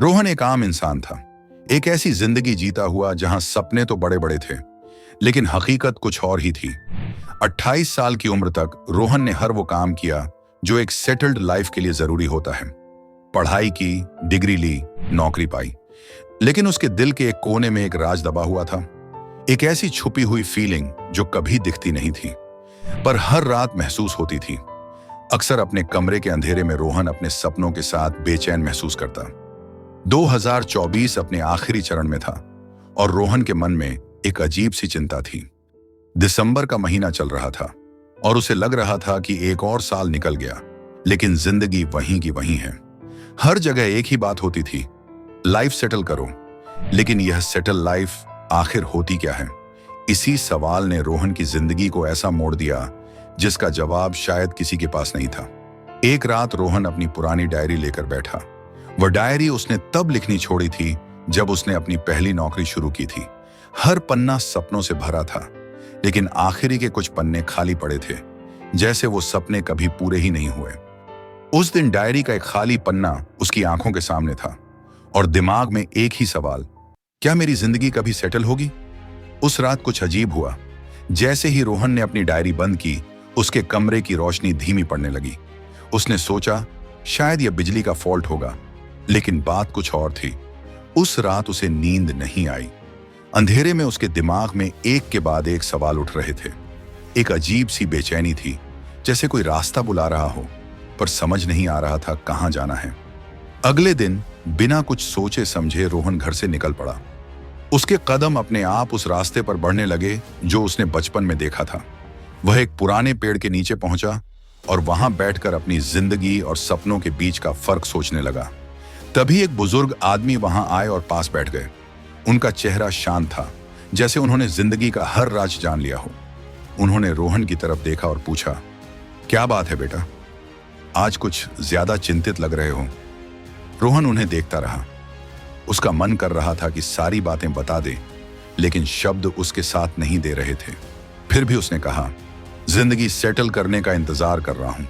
रोहन एक आम इंसान था, एक ऐसी जिंदगी जीता हुआ जहां सपने तो बड़े बड़े थे, लेकिन हकीकत कुछ और ही थी। 28 साल की उम्र तक रोहन ने हर वो काम किया जो एक सेटल्ड लाइफ के लिए जरूरी होता है। पढ़ाई की, डिग्री ली, नौकरी पाई, लेकिन उसके दिल के एक कोने में एक राज दबा हुआ था। एक ऐसी छुपी हुई फीलिंग जो कभी दिखती नहीं थी, पर हर रात महसूस होती थी। अक्सर अपने कमरे के अंधेरे में रोहन अपने सपनों के साथ बेचैन महसूस करता। 2024 अपने आखिरी चरण में था और रोहन के मन में एक अजीब सी चिंता थी। दिसंबर का महीना चल रहा था और उसे लग रहा था कि एक और साल निकल गया, लेकिन जिंदगी वहीं की वहीं है। हर जगह एक ही बात होती थी, लाइफ सेटल करो। लेकिन यह सेटल लाइफ आखिर होती क्या है? इसी सवाल ने रोहन की जिंदगी को ऐसा मोड़ दिया जिसका जवाब शायद किसी के पास नहीं था। एक रात रोहन अपनी पुरानी डायरी लेकर बैठा। वह डायरी उसने तब लिखनी छोड़ी थी जब उसने अपनी पहली नौकरी शुरू की थी। हर पन्ना सपनों से भरा था, लेकिन आखिरी के कुछ पन्ने खाली पड़े थे, जैसे वो सपने कभी पूरे ही नहीं हुए। उस दिन डायरी का एक खाली पन्ना उसकी आंखों के सामने था और दिमाग में एक ही सवाल, क्या मेरी जिंदगी कभी सेटल होगी? उस रात कुछ अजीब हुआ। जैसे ही रोहन ने अपनी डायरी बंद की, उसके कमरे की रोशनी धीमी पड़ने लगी। उसने सोचा शायद यह बिजली का फॉल्ट होगा, लेकिन बात कुछ और थी। उस रात उसे नींद नहीं आई। अंधेरे में उसके दिमाग में एक के बाद एक सवाल उठ रहे थे। एक अजीब सी बेचैनी थी, जैसे कोई रास्ता बुला रहा हो, पर समझ नहीं आ रहा था कहां जाना है। अगले दिन बिना कुछ सोचे समझे रोहन घर से निकल पड़ा। उसके कदम अपने आप उस रास्ते पर बढ़ने लगे जो उसने बचपन में देखा था। वह एक पुराने पेड़ के नीचे पहुंचा और वहां बैठकर अपनी जिंदगी और सपनों के बीच का फर्क सोचने लगा। तभी एक बुजुर्ग आदमी वहां आए और पास बैठ गए। उनका चेहरा शांत था, जैसे उन्होंने जिंदगी का हर राज जान लिया हो। उन्होंने रोहन की तरफ देखा और पूछा, क्या बात है बेटा, आज कुछ ज्यादा चिंतित लग रहे हो? रोहन उन्हें देखता रहा। उसका मन कर रहा था कि सारी बातें बता दे, लेकिन शब्द उसके साथ नहीं दे रहे थे। फिर भी उसने कहा, जिंदगी सेटल करने का इंतजार कर रहा हूं।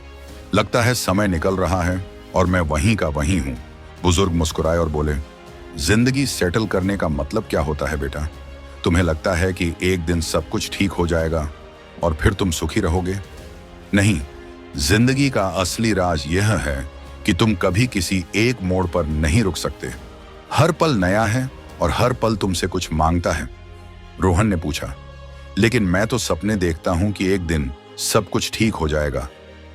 लगता है समय निकल रहा है और मैं वहीं का वहीं हूं। बुजुर्ग मुस्कुराए और बोले, जिंदगी सेटल करने का मतलब क्या होता है बेटा? तुम्हें लगता है कि एक दिन सब कुछ ठीक हो जाएगा और फिर तुम सुखी रहोगे? नहीं, जिंदगी का असली राज यह है कि तुम कभी किसी एक मोड़ पर नहीं रुक सकते। हर पल नया है और हर पल तुमसे कुछ मांगता है। रोहन ने पूछा, लेकिन मैं तो सपने देखता हूं कि एक दिन सब कुछ ठीक हो जाएगा,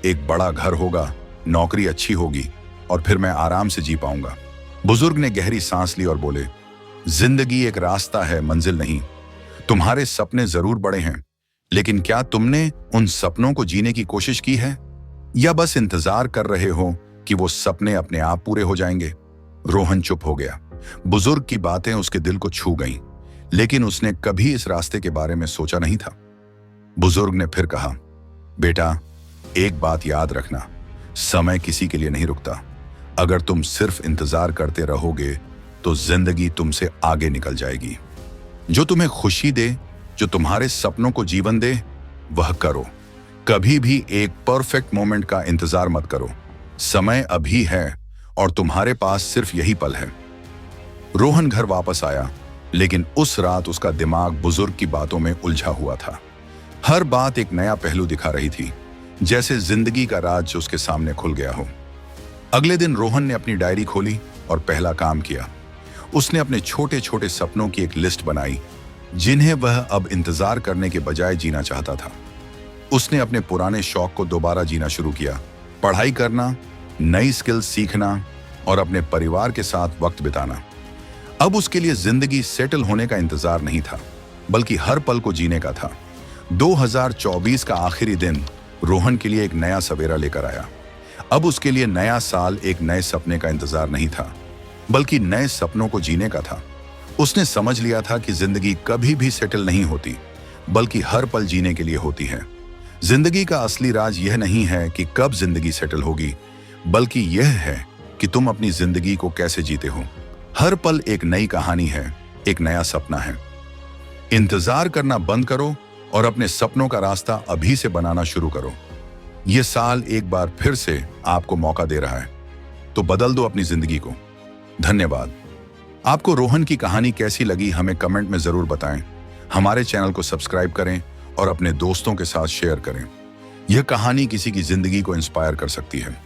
एक बड़ा घर होगा, नौकरी अच्छी होगी और फिर मैं आराम से जी पाऊंगा। बुजुर्ग ने गहरी सांस ली और बोले, जिंदगी एक रास्ता है, मंजिल नहीं। तुम्हारे सपने जरूर बड़े हैं, लेकिन क्या तुमने उन सपनों को जीने की कोशिश की है, या बस इंतजार कर रहे हो कि वो सपने अपने आप पूरे हो जाएंगे? रोहन चुप हो गया। बुजुर्ग की बातें उसके दिल को छू गईं, लेकिन उसने कभी इस रास्ते के बारे में सोचा नहीं था। बुजुर्ग ने फिर कहा, बेटा, एक बात याद रखना, समय किसी के लिए नहीं रुकता। अगर तुम सिर्फ इंतजार करते रहोगे तो जिंदगी तुमसे आगे निकल जाएगी। जो तुम्हें खुशी दे, जो तुम्हारे सपनों को जीवन दे, वह करो। कभी भी एक परफेक्ट मोमेंट का इंतजार मत करो। समय अभी है और तुम्हारे पास सिर्फ यही पल है। रोहन घर वापस आया, लेकिन उस रात उसका दिमाग बुजुर्ग की बातों में उलझा हुआ था। हर बात एक नया पहलू दिखा रही थी, जैसे जिंदगी का राज उसके सामने खुल गया हो। अगले दिन रोहन ने अपनी डायरी खोली और पहला काम किया। उसने अपने छोटे छोटे सपनों की एक लिस्ट बनाई, जिन्हें वह अब इंतजार करने के बजाय जीना चाहता था। उसने अपने पुराने शौक को दोबारा जीना शुरू किया, पढ़ाई करना, नई स्किल्स सीखना और अपने परिवार के साथ वक्त बिताना। अब उसके लिए जिंदगी सेटल होने का इंतजार नहीं था, बल्कि हर पल को जीने का था। 2024 का आखिरी दिन रोहन के लिए एक नया सवेरा लेकर आया। अब उसके लिए नया साल एक नए सपने का इंतजार नहीं था, बल्कि नए सपनों को जीने का था। उसने समझ लिया था कि जिंदगी कभी भी सेटल नहीं होती, बल्कि हर पल जीने के लिए होती है। जिंदगी का असली राज यह नहीं है कि कब जिंदगी सेटल होगी, बल्कि यह है कि तुम अपनी जिंदगी को कैसे जीते हो। हर पल एक नई कहानी है, एक नया सपना है। इंतजार करना बंद करो और अपने सपनों का रास्ता अभी से बनाना शुरू करो। यह साल एक बार फिर से आपको मौका दे रहा है, तो बदल दो अपनी जिंदगी को। धन्यवाद। आपको रोहन की कहानी कैसी लगी हमें कमेंट में जरूर बताएं। हमारे चैनल को सब्सक्राइब करें और अपने दोस्तों के साथ शेयर करें। यह कहानी किसी की जिंदगी को इंस्पायर कर सकती है।